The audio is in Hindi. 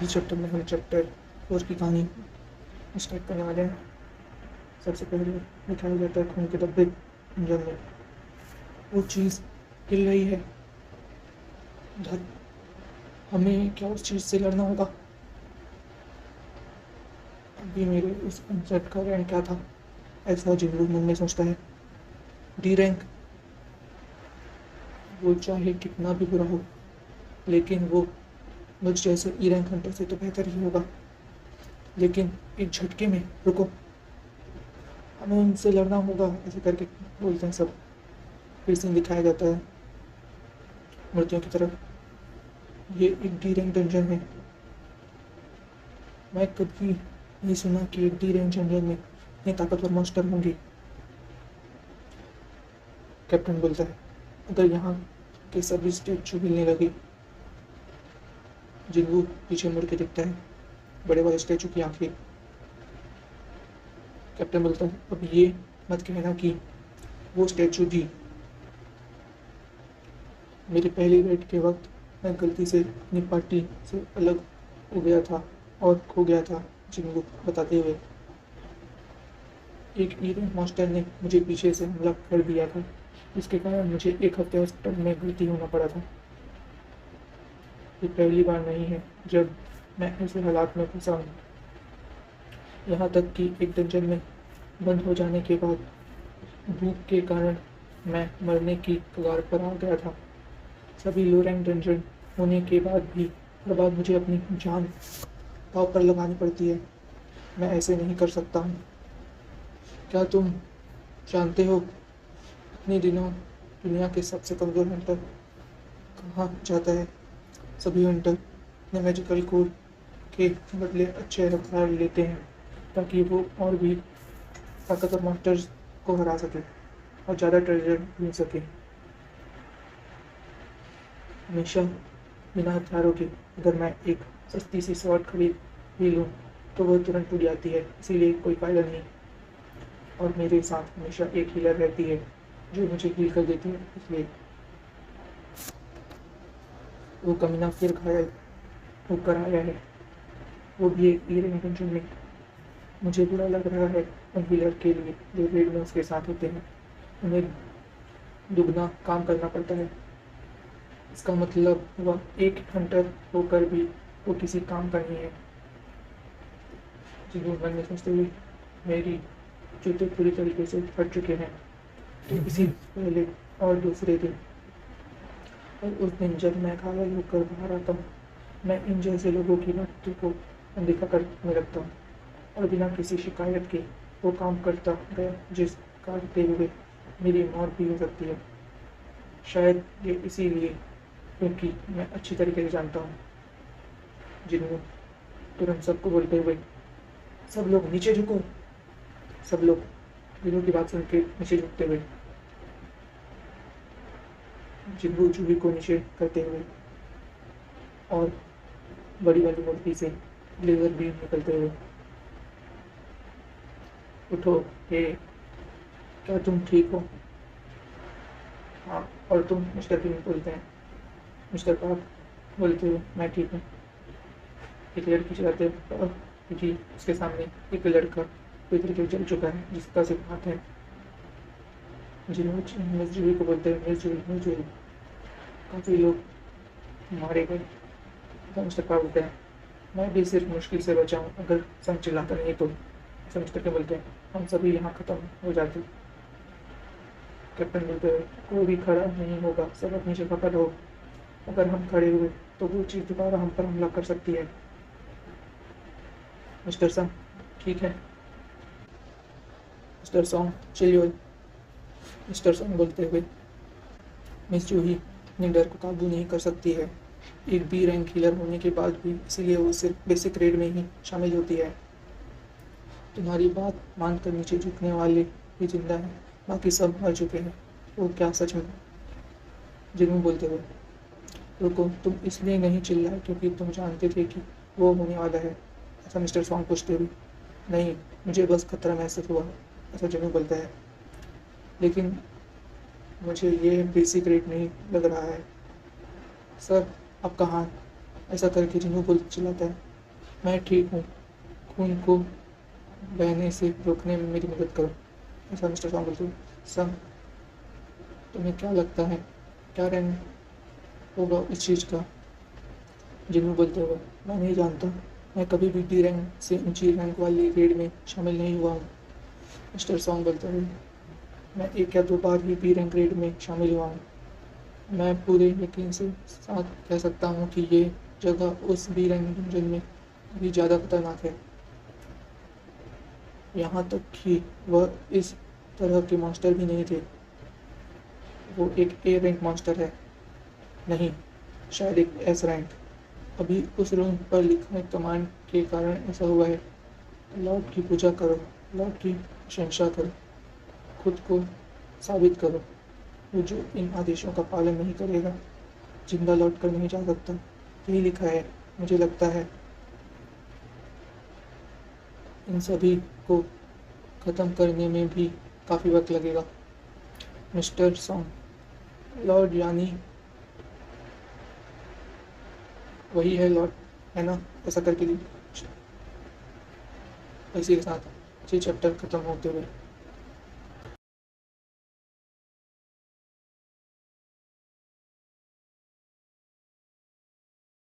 इस चैप्टर में हम चैप्टर 4 की कहानी स्टार्ट करने वाले हैं। सबसे पहले दिखाया जाता है खून के धब्बे इंजन में। वो चीज़ हिल रही है उधर। हमें क्या उस चीज़ से लड़ना होगा? अभी मेरे उस कंसेप्ट का रैंक क्या था, ऐसा जिंगलू मन में सोचता है। D rank. वो चाहे कितना भी बुरा हो, लेकिन वो मुझ जैसे ई रैंक हंटर से तो बेहतर ही होगा। लेकिन एक झटके में रुको, हमें उनसे लड़ना होगा, ऐसे करके बोलते हैं सब। फिर से दिखाया जाता है मूर्तियों की तरफ। ये एक डी रैंक डंजन है। मैं कभी नहीं सुना कि एक डी रैंक डंजन में इतने ताकतवर मॉन्स्टर होंगे। कैप्टन बोलता है, अगर यहाँ के सभी स्टैचू हिलने लगे। जिंगू पीछे मुड़ के देखता है, बड़े वाले स्टैचू की आंखें। कैप्टन बोलता है, अब ये मत कहना कि वो स्टैचू थी। मेरे पहले रेड के वक्त मैं गलती से अपनी पार्टी से अलग हो गया था और खो गया था, जिंगू बताते हुए। एक ईरेन मास्टर ने मुझे पीछे से हमला कर दिया था, जिसके कारण मुझे एक हफ्ते हॉस्पिटल में भर्ती होना पड़ा था। ये पहली बार नहीं है जब मैं ऐसे हालात में फंसा हूँ। यहाँ तक कि एक डंजन में बंद हो जाने के बाद भूख के कारण मैं मरने की कगार पर आ गया था। सभी लो रैंक डंजन होने के बाद भी हर बार मुझे अपनी जान दांव पर लगानी पड़ती है। मैं ऐसे नहीं कर सकता हूँ। क्या तुम जानते हो इतने दिनों दुनिया के सबसे कमज़ोर हंटर कहाँ जाता है? सभी हंटर अपने मैजिकल कोड के बदले अच्छे रफ्तार लेते हैं ताकि वो और भी ताकतवर मॉन्स्टर्स को हरा सके और ज़्यादा ट्रेजर ढूंढ सके। हमेशा बिना हथियारों के अगर मैं एक सस्ती सी स्वॉर्ड खरीद भी लूँ तो वह तुरंत टूट जाती है, इसीलिए कोई फायदा नहीं। और मेरे साथ हमेशा एक हीलर रहती है जो मुझे हील कर देती है, इसलिए। वो कमीना फिर घायल होकर आया है, वो भी एक हीर इंटेंशन में। मुझे बुरा लग रहा है उन हीलर के लिए जो रेड में उसके साथ होते हैं। उन्हें दुगना काम करना पड़ता है। इसका मतलब हुआ एक हंटर होकर भी वो किसी काम का नहीं है। जिन्होंने मन में सोचते हुए, मेरी जूते पूरी तरीके से फट चुके हैं। तो इसी पहले और दूसरे दिन और उस दिन जब मैं घायल होकर बाहर आता हूँ, मैं इन जैसे लोगों की मृत्यु को अनदेखा करने लगता हूँ और बिना किसी शिकायत के वो काम करता गया जिस करते हुए मेरी मौत भी हो सकती है। शायद ये इसीलिए क्योंकि मैं अच्छी तरीके से जानता हूँ। जिन्होंने तुरंत सबको बोलते हुए, सब लोग नीचे झुको। सब लोग जिन्हों की बात सुन के नीचे झुकते हुए, जिन्हों जूही को नीचे करते हुए और बड़ी वाली मूर्ति से लेजर बीम निकलते हुए, उठो, हे, क्या तुम ठीक हो? हाँ, और तुम? मिस्टर बीम बोलते हैं। मिस्टर पार्क बोलते हुए, मैं ठीक हूँ। एक लड़की चलाते हैं और जी उसके सामने एक लड़का पूरी तरीके से जल चुका है, जिसका सिर्फ हाथ है। जिन्होंने मिस जूही को बोलते हैं, मिस जूही, मिस जूही। काफ़ी लोग मारे गए। तो मिस्टर पार्क बोलते हैं, मैं भी सिर्फ मुश्किल से बचा हूँ, अगर संग चिल्लाता नहीं तो। ऐसा मिस्टर के बोलते हैं, हम सभी यहाँ ख़त्म हो जाते। कैप्टन बोलते हैं, कोई भी खड़ा नहीं होगा, सब अपनी जगह पर हो। अगर हम खड़े हुए तो वो चीज़ दोबारा हम पर हमला कर सकती है। मिस्टर संग, ठीक है। मिस्टर सॉन्ग, चिल्लिए। मिस्टर सॉन्ग बोलते हुए, मिस जूही अपने डर को काबू नहीं कर सकती है। एक बी रैंक हीलर होने के बाद भी, इसीलिए वो सिर्फ बेसिक रेड में ही शामिल होती है। तुम्हारी बात मानकर नीचे झुकने वाले ही जिंदा हैं, बाकी सब मर चुके हैं। वो क्या सच में? जिन्हों बोलते हुए, रुको, तुम इसलिए नहीं चिल्लाए क्योंकि तुम जानते थे कि वो होने वाला है? ऐसा मिस्टर सॉन्ग पूछते हुए, नहीं, मुझे बस खतरा महसूस हुआ, ऐसा जिन्हों बोलता है। लेकिन मुझे ये बेसिक रेट नहीं लग रहा है। सर, आपका हाथ, ऐसा करके जिन्हों बोल चिल्लाता है। मैं ठीक हूँ, खून को बहने से रोकने में मेरी मदद करो। ऐसा मिस्टर सॉन्ग बोलते हुए। सर, तुम्हें क्या लगता है, क्या रैंक होगा इस चीज़ का? जिमी बोलते हुए। मैं नहीं जानता, मैं कभी भी डी रैंक से ऊंची रैंक वाली रेड में शामिल नहीं हुआ हूँ। मिस्टर सॉन्ग बोलते हुए। मैं एक या दो बार ही बी रैंक रेड में शामिल हुआ हूँ। मैं पूरे यकीन से साथ कह सकता हूँ कि ये जगह उस बी रैंक डंजन में भी ज़्यादा खतरनाक है। यहाँ तक कि वह इस तरह के मॉन्स्टर भी नहीं थे। वो एक ए रैंक मॉन्स्टर है। नहीं, शायद एक एस रैंक। अभी उस रूम पर लिखा है कमांड के कारण ऐसा हुआ है। लॉर्ड की पूजा करो, लॉर्ड की प्रशंसा करो, खुद को साबित करो। वो जो इन आदेशों का पालन नहीं करेगा, जिंदा लौट कर नहीं जा सकता। यही लिखा है। मुझे लगता है इन सभी को ख़त्म करने में भी काफ़ी वक्त लगेगा। Mister song. लॉर्ड यानी वही है लॉर्ड, है ना? ऐसा करके इसी के साथ 6 चैप्टर ख़त्म होते हुए